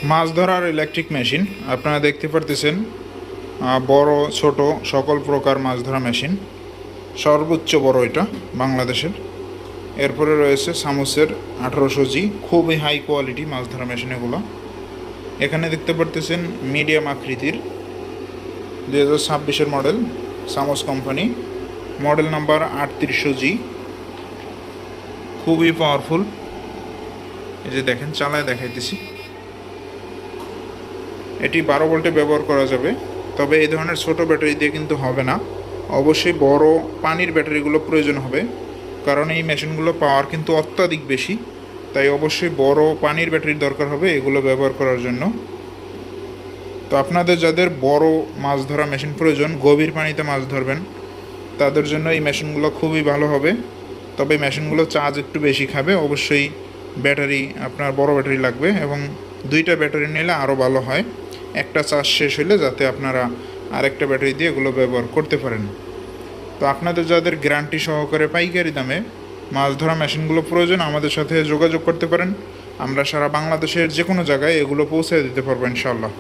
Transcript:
মাছ ধরার electric machine আপনারা দেখতে পারতেছেন। বড় ছোট সকল প্রকার মাছ ধরা মেশিন, সর্বোচ্চ বড় এটা বাংলাদেশের। এরপরে রয়েছে সামুসের 1800G, খুবই হাই কোয়ালিটি মাছ ধরা মেশিন এগুলো। এখানে দেখতে পারতেছেন মিডিয়াম আকৃতির 2026-এর মডেল, সামোস কোম্পানি, মডেল নাম্বার 3800G, খুবই পাওয়ারফুল। এই যে দেখেন, চালায় দেখাইতেছি। এটি 12 ভোল্টে ব্যবহার করা যাবে, তবে এই ধরনের ছোট ব্যাটারি দিয়ে কিন্তু হবে না, অবশ্যই বড় পানির ব্যাটারিগুলো প্রয়োজন হবে, কারণ এই মেশিনগুলো পাওয়ার কিন্তু অত্যাধিক বেশি, তাই অবশ্যই বড় পানির ব্যাটারির দরকার হবে এগুলো ব্যবহার করার জন্য। তো আপনাদের যাদের বড় মাছ ধরা মেশিন প্রয়োজন, গভীর পানিতে মাছ ধরবেন, তাদের জন্য এই মেশিনগুলো খুবই ভালো হবে। তবে মেশিনগুলো চার্জ একটু বেশি খাবে, অবশ্যই ব্যাটারি আপনার বড় ব্যাটারি লাগবে, এবং 2টা ব্যাটারি নিলে আরও ভালো হয়। একটা চার্জ শেষ হলে যাতে আপনারা আরেকটা ব্যাটারি দিয়ে এগুলো ব্যবহার করতে পারেন। তো আপনাদের যাদের গ্যারান্টি সহকারে পাইকারি দামে মাছ ধরা মেশিনগুলো প্রয়োজন, আমাদের সাথে যোগাযোগ করতে পারেন। আমরা সারা বাংলাদেশের যে কোনো জায়গায় এগুলো পৌঁছে দিতে পারবো ইনশাআল্লাহ।